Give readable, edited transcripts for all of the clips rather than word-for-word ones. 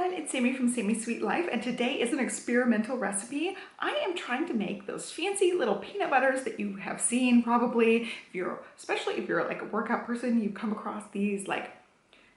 everyone, it's Sami from Sami's Sweet Life, and today is an experimental recipe. I am trying to make those fancy little peanut butters that you have seen probably. Especially if you're like a workout person, you come across these like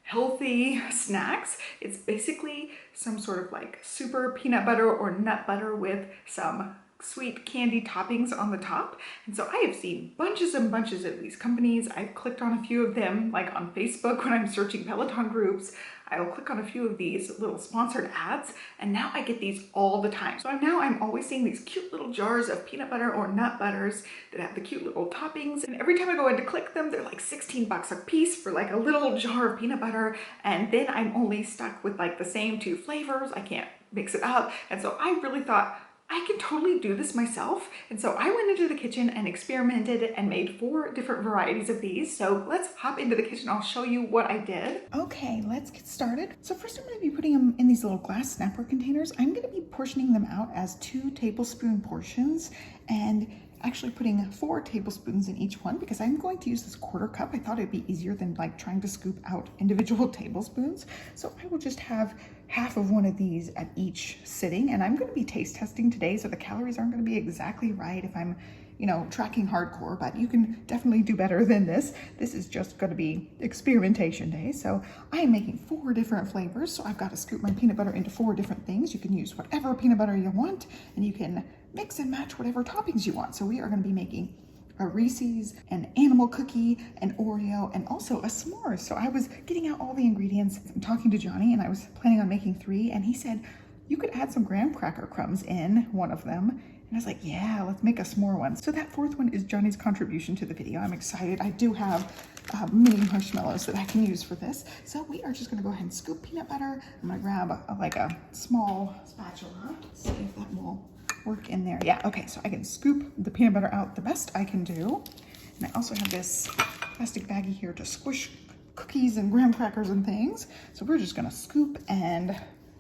healthy snacks. It's basically some sort of like super peanut butter or nut butter with some sweet candy toppings on the top. And so I have seen bunches and bunches of these companies. I've clicked on a few of them, like on Facebook when I'm searching Peloton groups. I will click on a few of these little sponsored ads, and now I get these all the time. So I'm always seeing these cute little jars of peanut butter or nut butters that have the cute little toppings. And every time I go in to click them, they're like 16 bucks a piece for like a little jar of peanut butter. And then I'm only stuck with like the same two flavors. I can't mix it up. And so I really thought, I can totally do this myself. And so I went into the kitchen and experimented and made 4 different varieties of these. So let's hop into the kitchen. I'll show you what I did. Okay, let's get started. So first I'm going to be putting them in these little glass snapper containers. I'm going to be portioning them out as 2 tablespoon portions and actually putting 4 tablespoons in each one because I'm going to use this 1/4 cup. I thought it'd be easier than like trying to scoop out individual tablespoons. So I will just have half of one of these at each sitting, and I'm going to be taste testing today, so the calories aren't going to be exactly right if I'm, tracking hardcore, but you can definitely do better than this. This is just going to be experimentation day. So I am making 4 different flavors. So I've got to scoop my peanut butter into 4 different things. You can use whatever peanut butter you want, and you can mix and match whatever toppings you want. So we are going to be making a Reese's, an animal cookie, an Oreo, and also a s'more. So I was getting out all the ingredients. I'm talking to Johnny, and I was planning on making 3, and he said, you could add some graham cracker crumbs in one of them. And I was like, yeah, let's make a s'more one. So that 4th one is Johnny's contribution to the video. I'm excited. I do have mini marshmallows that I can use for this. So we are just gonna go ahead and scoop peanut butter. I'm gonna grab a small spatula. See if that will work in there. Yeah, okay, so I can scoop the peanut butter out the best I can do. And I also have this plastic baggie here to squish cookies and graham crackers and things. So we're just gonna scoop and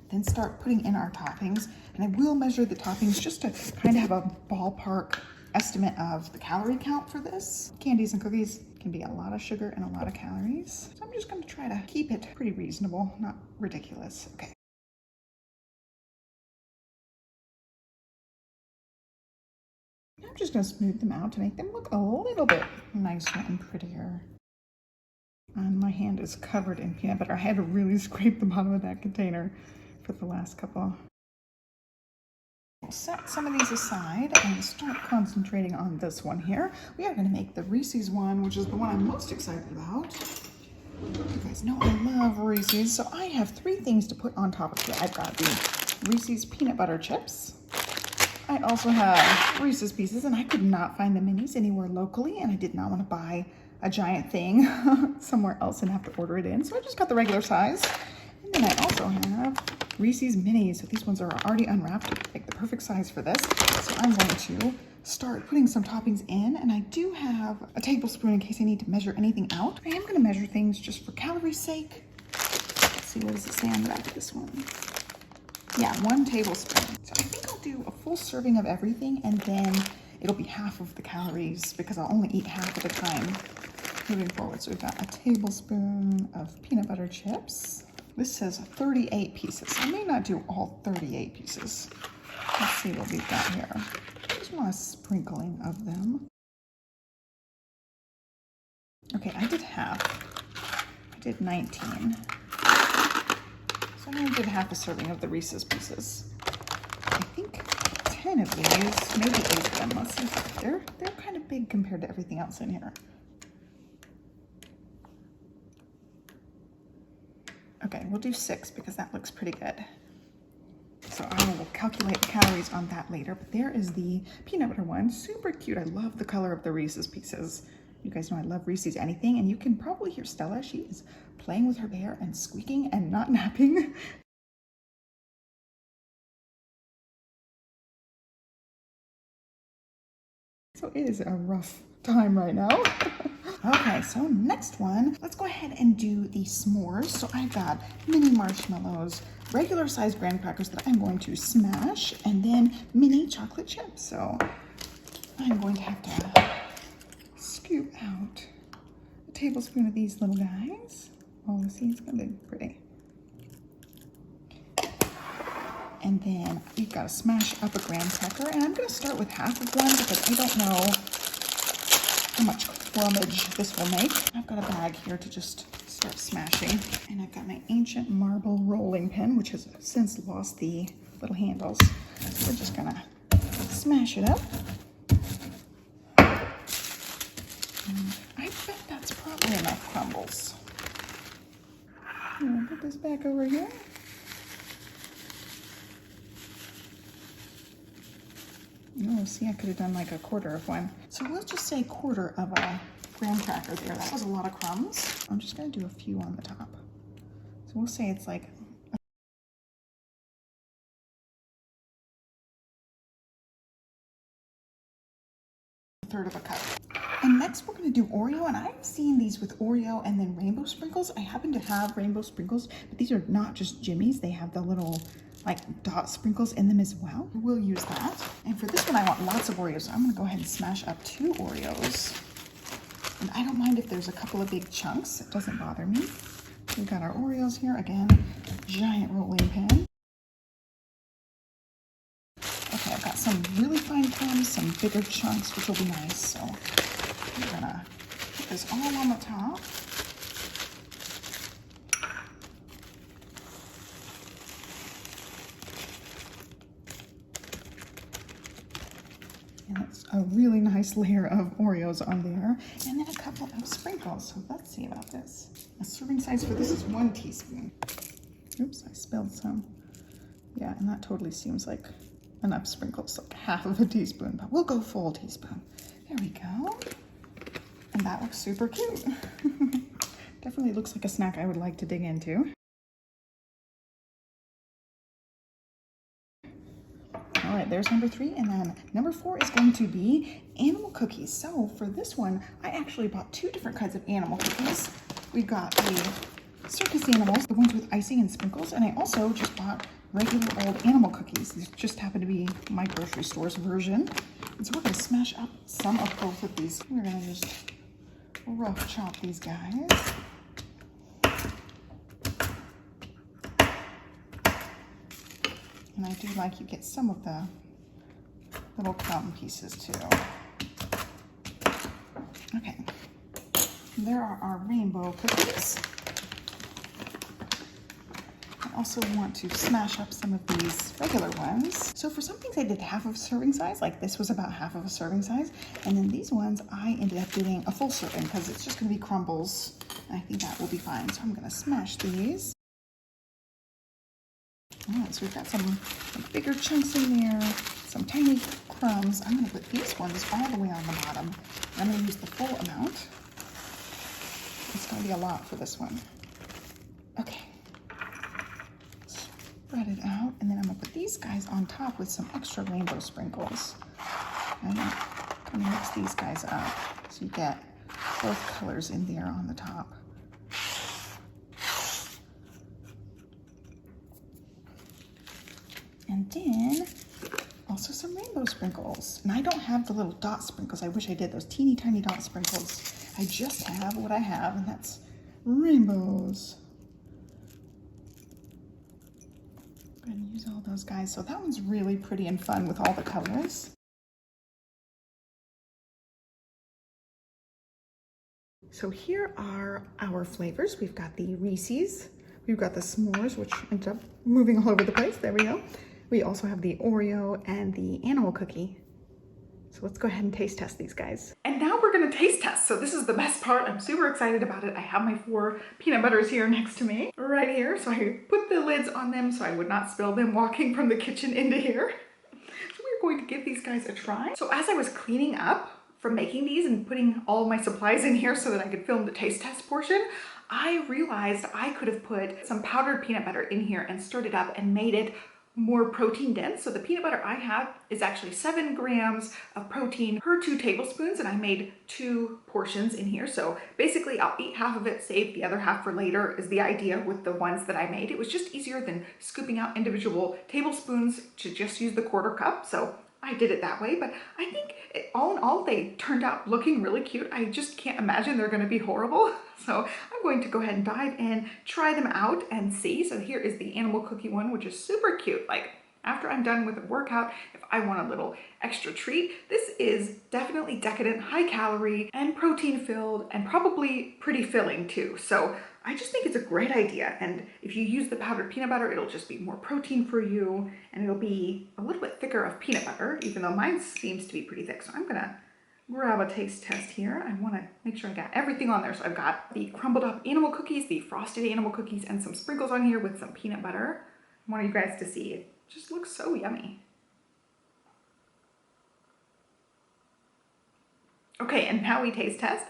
then start putting in our toppings. And I will measure the toppings just to kind of have a ballpark estimate of the calorie count for this. Candies and cookies can be a lot of sugar and a lot of calories. So I'm just gonna try to keep it pretty reasonable, not ridiculous. Okay. I'm just gonna smooth them out to make them look a little bit nicer and prettier. And my hand is covered in peanut butter. I had to really scrape the bottom of that container for the last couple. We'll set some of these aside and start concentrating on this one here. We are gonna make the Reese's one, which is the one I'm most excited about. You guys know I love Reese's, so I have 3 things to put on top of it. I've got the Reese's peanut butter chips. I also have Reese's Pieces, and I could not find the minis anywhere locally, and I did not want to buy a giant thing somewhere else and have to order it in, so I just got the regular size. And then I also have Reese's Minis, so these ones are already unwrapped, like the perfect size for this. So I'm going to start putting some toppings in, and I do have a tablespoon in case I need to measure anything out. I am going to measure things just for calorie sake. Let's see, what does it say on the back of this one? Yeah, 1 tablespoon. So I think I'll do a full serving of everything, and then it'll be half of the calories because I'll only eat half at a time moving forward. So we've got a tablespoon of peanut butter chips. This says 38 pieces. I may not do all 38 pieces. Let's see what we've got here. I just want a sprinkling of them. Okay, I did half. I did 19. So I did half a serving of the Reese's Pieces. I think 10 of these, maybe 8 of them. Let's see. They're kind of big compared to everything else in here. Okay, we'll do 6 because that looks pretty good. So I will calculate the calories on that later. But there is the peanut butter one. Super cute. I love the color of the Reese's Pieces. You guys know I love Reese's anything, and you can probably hear Stella. She is playing with her bear and squeaking and not napping. So it is a rough time right now. Okay, so next one, let's go ahead and do the s'mores. So I've got mini marshmallows, regular size graham crackers that I'm going to smash, and then mini chocolate chips. So I'm going to have to scoop out a tablespoon of these little guys. Oh, see, it's gonna be pretty. And then we've got to smash up a graham cracker, and I'm going to start with half of one because I don't know how much crumbage this will make. I've got a bag here to just start smashing. And I've got my ancient marble rolling pin, which has since lost the little handles. So we're just going to smash it up. And I bet that's probably enough crumbles. I'm going to put this back over here. Oh, see, I could have done like a quarter of one. So let's just say quarter of a graham cracker there. That was a lot of crumbs. I'm just gonna do a few on the top. So we'll say it's like a third of a cup. And next we're gonna do Oreo, and I've seen these with Oreo and then rainbow sprinkles. I happen to have rainbow sprinkles, but these are not just jimmies. They have the little like dot sprinkles in them as well. We'll use that. And for this one, I want lots of Oreos. So I'm gonna go ahead and smash up 2 Oreos. And I don't mind if there's a couple of big chunks. It doesn't bother me. We've got our Oreos here. Again, giant rolling pin. Okay, I've got some really fine crumbs, some bigger chunks, which will be nice. So I'm gonna put this all on the top. And it's a really nice layer of Oreos on there. And then a couple of sprinkles. So let's see about this. A serving size for this is 1 teaspoon. Oops, I spilled some. Yeah, and that totally seems like enough sprinkles, like half of a teaspoon, but we'll go full teaspoon. There we go. And that looks super cute. Definitely looks like a snack I would like to dig into. All right, there's number 3, and then number 4 is going to be animal cookies. So for this one, I actually bought 2 different kinds of animal cookies. We've got the circus animals, the ones with icing and sprinkles, and I also just bought regular old animal cookies. These just happen to be my grocery store's version. And so we're gonna smash up some of both of these. We're gonna just rough chop these guys. And I do like you get some of the little crumb pieces too. Okay, there are our rainbow cookies. I also want to smash up some of these regular ones. So for some things I did half of a serving size, like this was about half of a serving size. And then these ones I ended up doing a full serving because it's just gonna be crumbles. And I think that will be fine. So I'm gonna smash these. All right, so we've got some like, bigger chunks in there, some tiny crumbs. I'm gonna put these ones all the way on the bottom. I'm gonna use the full amount. It's gonna be a lot for this one. Okay. Spread it out, and then I'm gonna put these guys on top with some extra rainbow sprinkles. And then kind of mix these guys up so you get both colors in there on the top. And then also some rainbow sprinkles. And I don't have the little dot sprinkles. I wish I did, those teeny tiny dot sprinkles. I just have what I have, and that's rainbows. I'm gonna use all those guys. So that one's really pretty and fun with all the colors. So here are our flavors. We've got the Reese's, we've got the s'mores, which ended up moving all over the place. There we go. We also have the Oreo and the animal cookie. So let's go ahead and taste test these guys. And now we're gonna taste test. So this is the best part. I'm super excited about it. I have my 4 peanut butters here next to me, right here. So I put the lids on them so I would not spill them walking from the kitchen into here. So we're going to give these guys a try. So as I was cleaning up from making these and putting all my supplies in here so that I could film the taste test portion, I realized I could have put some powdered peanut butter in here and stirred it up and made it more protein dense. So the peanut butter I have is actually 7 grams of protein per 2 tablespoons, and I made 2 portions in here. So basically I'll eat half of it, save the other half for later is the idea with the ones that I made. It was just easier than scooping out individual tablespoons to just use the 1/4 cup. So I did it that way, but I think all in all, they turned out looking really cute. I just can't imagine they're gonna be horrible. So I'm going to go ahead and dive in, try them out and see. So here is the animal cookie one, which is super cute. Like, after I'm done with a workout, if I want a little extra treat, this is definitely decadent, high calorie and protein filled and probably pretty filling too. So I just think it's a great idea. And if you use the powdered peanut butter, it'll just be more protein for you and it'll be a little bit thicker of peanut butter, even though mine seems to be pretty thick. So I'm gonna grab a taste test here. I wanna make sure I got everything on there. So I've got the crumbled up animal cookies, the frosted animal cookies, and some sprinkles on here with some peanut butter. I want you guys to see it. Just looks so yummy. Okay, and now we taste test.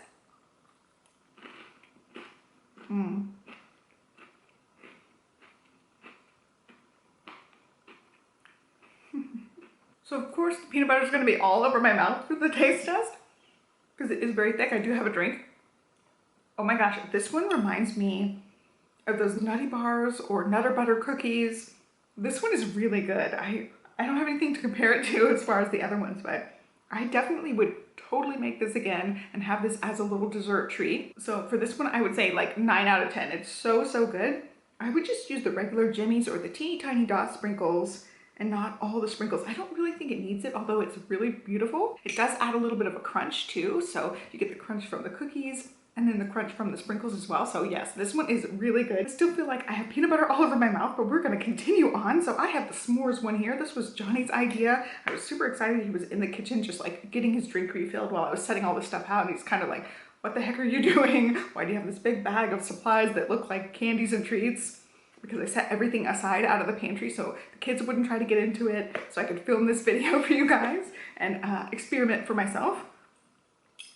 So of course the peanut butter is going to be all over my mouth for the taste test because it is very thick. I do have a drink. Oh my gosh, this one reminds me of those Nutty Bars or Nutter Butter cookies. This one is really good. I don't have anything to compare it to as far as the other ones, but I definitely would totally make this again and have this as a little dessert treat. So for this one, I would say like 9 out of 10. It's so, so good. I would just use the regular Jimmy's or the teeny tiny dot sprinkles and not all the sprinkles. I don't really think it needs it, although it's really beautiful. It does add a little bit of a crunch too. So you get the crunch from the cookies and then the crunch from the sprinkles as well. So yes, this one is really good. I still feel like I have peanut butter all over my mouth, but we're gonna continue on. So I have the s'mores one here. This was Johnny's idea. I was super excited. He was in the kitchen just like getting his drink refilled while I was setting all this stuff out. And he's kind of like, what the heck are you doing? Why do you have this big bag of supplies that look like candies and treats? Because I set everything aside out of the pantry so the kids wouldn't try to get into it, so I could film this video for you guys and experiment for myself.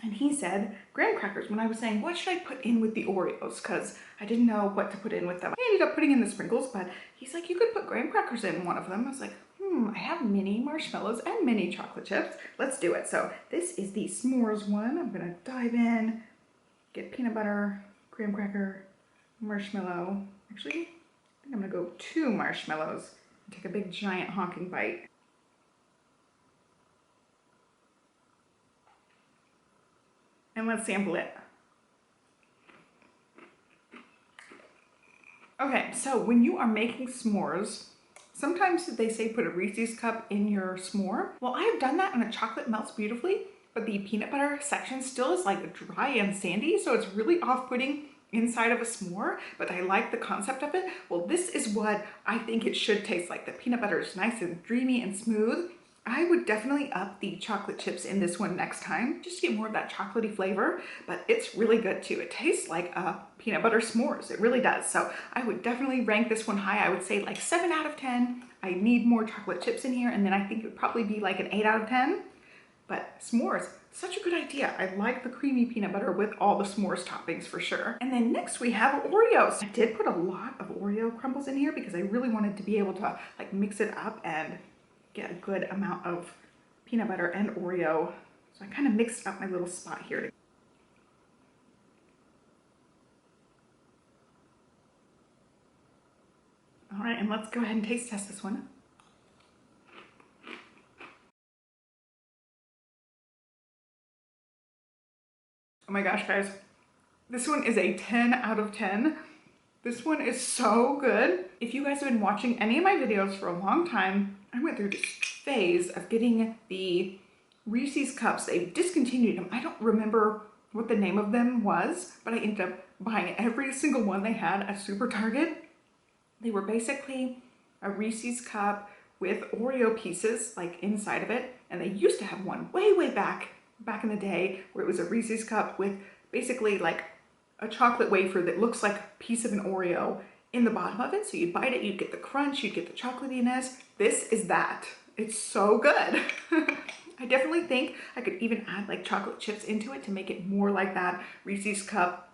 And he said graham crackers when I was saying, what should I put in with the Oreos? Because I didn't know what to put in with them. I ended up putting in the sprinkles, but he's like, you could put graham crackers in one of them. I was like, I have mini marshmallows and mini chocolate chips. Let's do it. So this is the s'mores one. I'm gonna dive in, get peanut butter, graham cracker, marshmallow. Actually, I think I'm gonna go 2 marshmallows and take a big giant honking bite. And let's sample it. Okay, so when you are making s'mores, sometimes they say put a Reese's cup in your s'more. Well, I have done that and the chocolate melts beautifully, but the peanut butter section still is like dry and sandy, so it's really off-putting inside of a s'more, but I like the concept of it. Well, this is what I think it should taste like. The peanut butter is nice and dreamy and smooth. I would definitely up the chocolate chips in this one next time, just to get more of that chocolatey flavor, but it's really good too. It tastes like a peanut butter s'mores. It really does. So I would definitely rank this one high. I would say like 7 out of 10. I need more chocolate chips in here, and then I think it would probably be like an 8 out of 10. But s'mores, such a good idea. I like the creamy peanut butter with all the s'mores toppings for sure. And then next we have Oreos. I did put a lot of Oreo crumbles in here because I really wanted to be able to like mix it up and get a good amount of peanut butter and Oreo. So I kind of mixed up my little spot here. All right, and let's go ahead and taste test this one. Oh my gosh, guys. This one is a 10 out of 10. This one is so good. If you guys have been watching any of my videos for a long time, I went through this phase of getting the Reese's cups. They discontinued them. I don't remember what the name of them was, but I ended up buying every single one they had at Super Target. They were basically a Reese's cup with Oreo pieces like inside of it. And they used to have one way back in the day where it was a Reese's cup with basically like a chocolate wafer that looks like a piece of an Oreo in the bottom of it. So you'd bite it, you'd get the crunch, you'd get the chocolatiness. This is that. It's so good. I definitely think I could even add like chocolate chips into it to make it more like that Reese's cup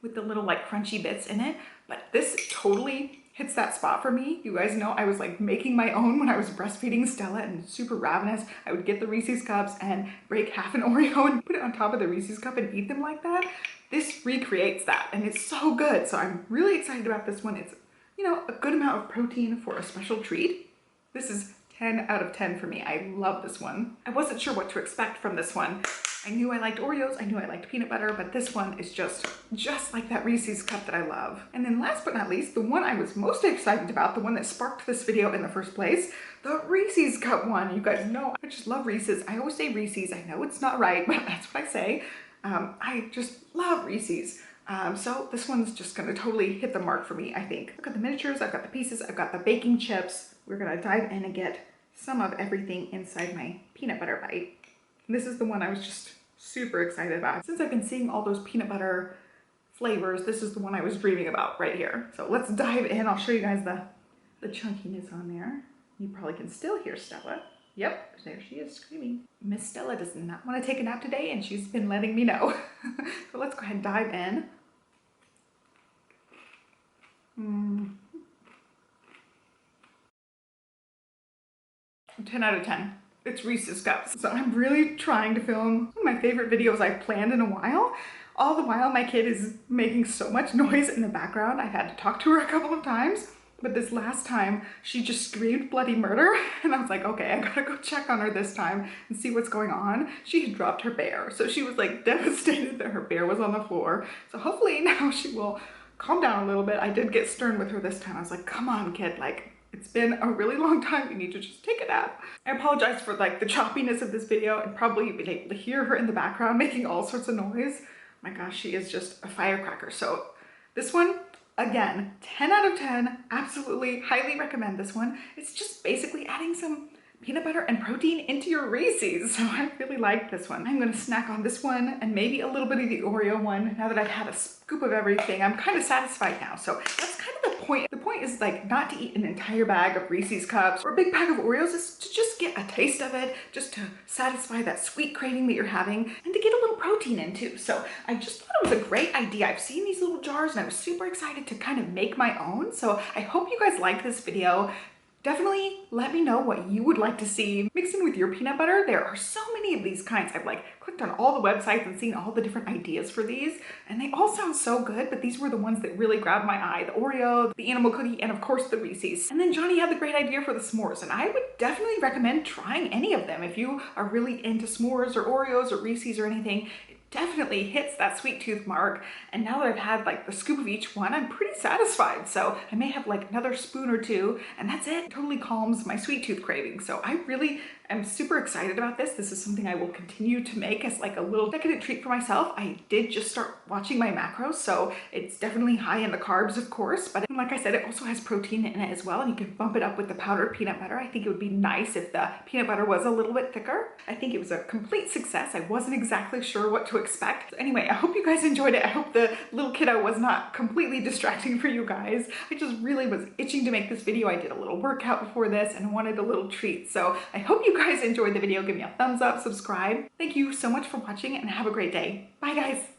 with the little like crunchy bits in it. But this totally hits that spot for me. You guys know I was like making my own when I was breastfeeding Stella and super ravenous. I would get the Reese's cups and break half an Oreo and put it on top of the Reese's cup and eat them like that. This recreates that and it's so good. So I'm really excited about this one. It's, you know, a good amount of protein for a special treat. This is 10 out of 10 for me. I love this one. I wasn't sure what to expect from this one. I knew I liked Oreos, I knew I liked peanut butter, but this one is just like that Reese's cup that I love. And then last but not least, the one I was most excited about, the one that sparked this video in the first place, the Reese's cup one. You guys know I just love Reese's. I always say Reese's. I know it's not right, but that's what I say. I just love Reese's. So this one's just gonna totally hit the mark for me, I think. Look at the miniatures, I've got the pieces, I've got the baking chips. We're gonna dive in and get some of everything inside my peanut butter bite. This is the one I was just super excited about. Since I've been seeing all those peanut butter flavors, this is the one I was dreaming about right here. So let's dive in. I'll show you guys the chunkiness on there. You probably can still hear Stella. Yep, there she is screaming. Miss Stella does not want to take a nap today, and she's been letting me know. So let's go ahead and dive in. 10 out of 10. It's Reese's Cups. So I'm really trying to film one of my favorite videos I've planned in a while. All the while my kid is making so much noise in the background. I've had to talk to her a couple of times. But this last time, she just screamed bloody murder. And I was like, okay, I gotta go check on her this time and see what's going on. She had dropped her bear. So she was like devastated that her bear was on the floor. So hopefully now she will calm down a little bit. I did get stern with her this time. I was like, come on, kid, like, it's been a really long time. You need to just take a nap. I apologize for like the choppiness of this video and probably being able to hear her in the background making all sorts of noise. My gosh, she is just a firecracker. So this one, again, 10 out of 10, absolutely highly recommend this one. It's just basically adding some peanut butter and protein into your Reese's. So I really like this one. I'm gonna snack on this one and maybe a little bit of the Oreo one. Now that I've had a scoop of everything, I'm kind of satisfied now. So that's kind of the point. The point is like not to eat an entire bag of Reese's Cups or a big bag of Oreos, is to just get a taste of it, just to satisfy that sweet craving that you're having and to get a little protein in too. So I just thought it was a great idea. I've seen these little jars and I was super excited to kind of make my own. So I hope you guys like this video. Definitely let me know what you would like to see mixed in with your peanut butter. There are so many of these kinds. I've like clicked on all the websites and seen all the different ideas for these, and they all sound so good, but these were the ones that really grabbed my eye. The Oreo, the animal cookie, and of course the Reese's. And then Johnny had the great idea for the s'mores, and I would definitely recommend trying any of them. If you are really into s'mores or Oreos or Reese's or anything, definitely hits that sweet tooth mark. And now that I've had like the scoop of each one, I'm pretty satisfied. So I may have like another spoon or two and that's it. It totally calms my sweet tooth craving. So I really am super excited about this. This is something I will continue to make as like a little decadent treat for myself. I did just start watching my macros, so it's definitely high in the carbs, of course, but like I said, it also has protein in it as well, and you can bump it up with the powdered peanut butter. I think it would be nice if the peanut butter was a little bit thicker. I think it was a complete success. I wasn't exactly sure what to expect. So anyway, I hope you guys enjoyed it. I hope the little kiddo was not completely distracting for you guys. I just really was itching to make this video. I did a little workout before this and wanted a little treat. So I hope you guys enjoyed the video. Give me a thumbs up, subscribe. Thank you so much for watching and have a great day. Bye guys.